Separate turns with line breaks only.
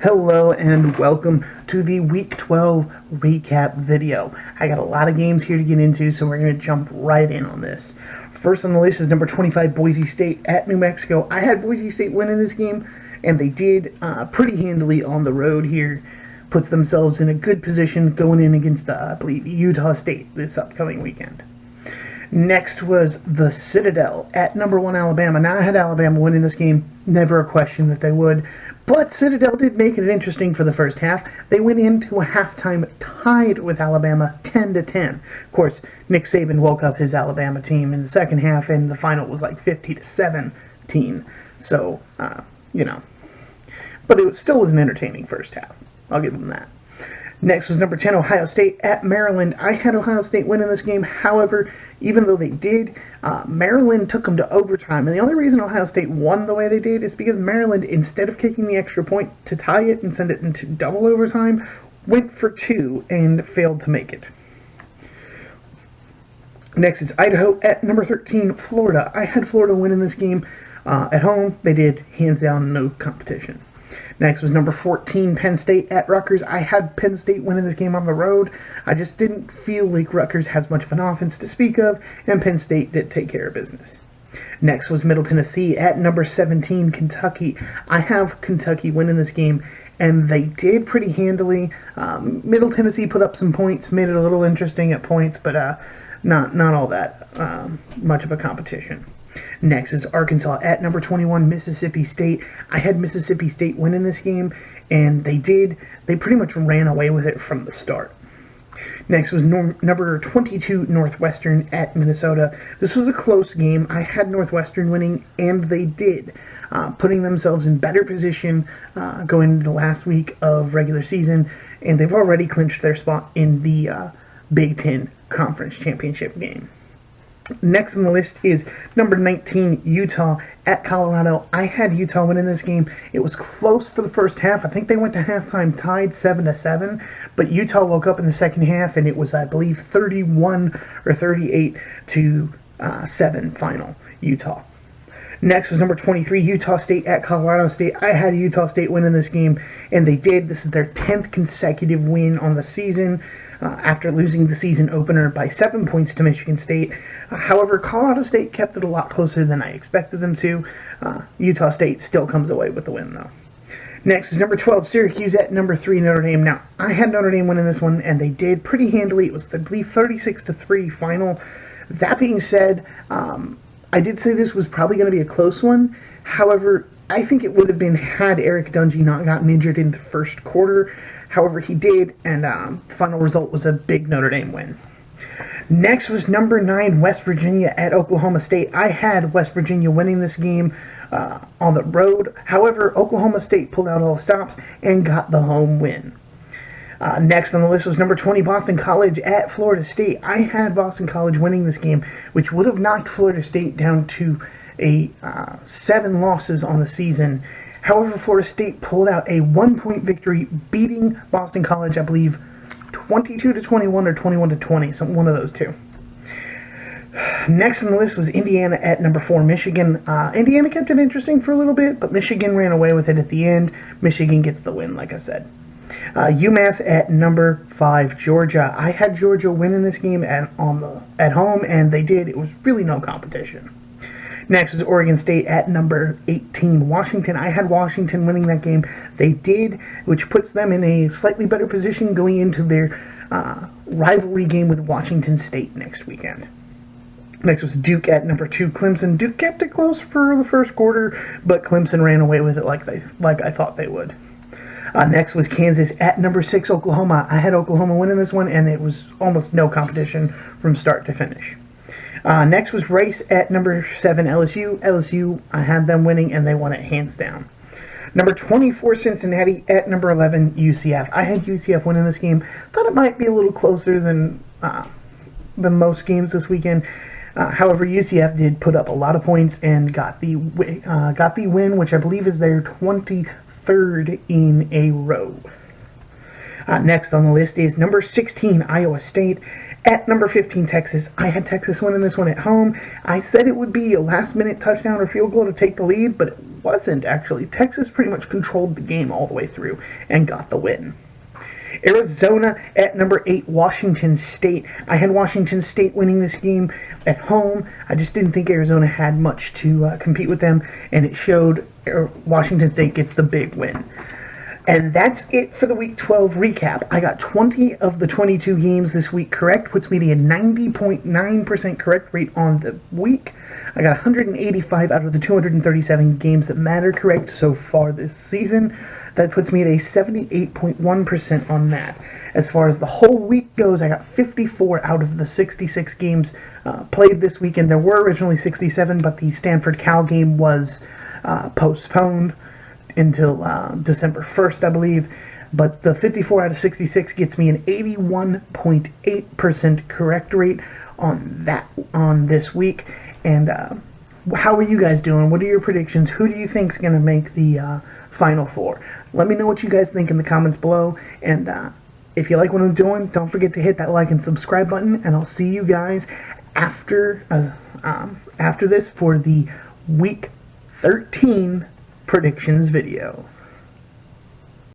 Hello and welcome to the Week 12 recap video. I got a lot of games here to get into, so we're going to jump right in on this. First on the list is number 25, Boise State at New Mexico. I had Boise State winning this game, and they did pretty handily on the road here. Puts themselves in a good position going in against, I believe, Utah State this upcoming weekend. Next was the Citadel at number 1 Alabama. Now I had Alabama winning this game, never a question that they would. But Citadel did make it interesting for the first half. They went into a halftime tied with Alabama 10-10. Of course, Nick Saban woke up his Alabama team in the second half, and the final was like 50-17. So, but it still was an entertaining first half. I'll give them that. Next was number 10, Ohio State at Maryland. I had Ohio State winning this game. However, even though they did, Maryland took them to overtime. And the only reason Ohio State won the way they did is because Maryland, instead of kicking the extra point to tie it and send it into double overtime, went for 2 and failed to make it. Next is Idaho at number 13, Florida. I had Florida winning this game at home. They did, hands down, no competition. Next was number 14, Penn State at Rutgers. I had Penn State winning this game on the road. I just didn't feel like Rutgers has much of an offense to speak of, and Penn State did take care of business. Next was Middle Tennessee at number 17, Kentucky. I have Kentucky winning this game, and they did pretty handily. Middle Tennessee put up some points, made it a little interesting at points, but not all that much of a competition. Next is Arkansas at number 21, Mississippi State. I had Mississippi State winning this game, and they did. They pretty much ran away with it from the start. Next was number 22, Northwestern at Minnesota. This was a close game. I had Northwestern winning, and they did, putting themselves in better position going into the last week of regular season, and they've already clinched their spot in the Big Ten Conference Championship game. Next on the list is number 19, Utah at Colorado. I had Utah winning this game. It was close for the first half. I think they went to halftime tied 7-7, but Utah woke up in the second half, and it was, I believe, 31 or 38 to 7 final Utah. Next was number 23, Utah State at Colorado State. I had Utah State winning this game, and they did. This is their 10th consecutive win on the season after losing the season opener by 7 points to Michigan State. However, Colorado State kept it a lot closer than I expected them to. Utah State still comes away with the win, though. Next is number 12, Syracuse at number 3, Notre Dame. Now, I had Notre Dame winning this one, and they did pretty handily. It was, I believe, 36-3 final. That being said, I did say this was probably going to be a close one. However, I think it would have been had Eric Dungey not gotten injured in the first quarter. However, he did, and the final result was a big Notre Dame win. Next was number 9, West Virginia at Oklahoma State. I had West Virginia winning this game on the road. However, Oklahoma State pulled out all the stops and got the home win. Next on the list was number 20, Boston College at Florida State. I had Boston College winning this game, which would have knocked Florida State down to 7 losses on the season. However, Florida State pulled out a 1-point victory, beating Boston College, I believe, 22-21 or 21-20, one of those two. Next on the list was Indiana at number 4, Michigan. Indiana kept it interesting for a little bit, but Michigan ran away with it at the end. Michigan gets the win, like I said. UMass at number 5, Georgia. I had Georgia winning this game at home, and they did. It was really no competition. Next was Oregon State at number 18, Washington. I had Washington winning that game. They did, which puts them in a slightly better position going into their rivalry game with Washington State next weekend. Next was Duke at number 2, Clemson. Duke kept it close for the first quarter, but Clemson ran away with it like I thought they would. Next was Kansas at number 6, Oklahoma. I had Oklahoma winning this one, and it was almost no competition from start to finish. Next was Rice at number 7, LSU. LSU, I had them winning, and they won it hands down. Number 24, Cincinnati at number 11, UCF. I had UCF winning this game. Thought it might be a little closer than most games this weekend. However, UCF did put up a lot of points and got the win, which I believe is their 23rd in a row. Next on the list is number 16, Iowa State at number 15, Texas. I had Texas winning this one at home. I said it would be a last-minute touchdown or field goal to take the lead, but it wasn't, actually. Texas pretty much controlled the game all the way through and got the win. Arizona at number 8, Washington State. I had Washington State winning this game at home. I just didn't think Arizona had much to compete with them, and it showed. Washington State gets the big win. And that's it for the Week 12 recap. I got 20 of the 22 games this week correct, puts me at a 90.9% correct rate on the week. I got 185 out of the 237 games that matter correct so far this season. That puts me at a 78.1% on that. As far as the whole week goes, I got 54 out of the 66 games played this weekend. There were originally 67, but the Stanford-Cal game was postponed until December 1st, I believe. But the 54 out of 66 gets me an 81.8% correct rate on this week. And how are you guys doing? What are your predictions? Who do you think is going to make the Final Four? Let me know what you guys think in the comments below. And if you like what I'm doing, don't forget to hit that like and subscribe button. And I'll see you guys after this for the Week 13 predictions video.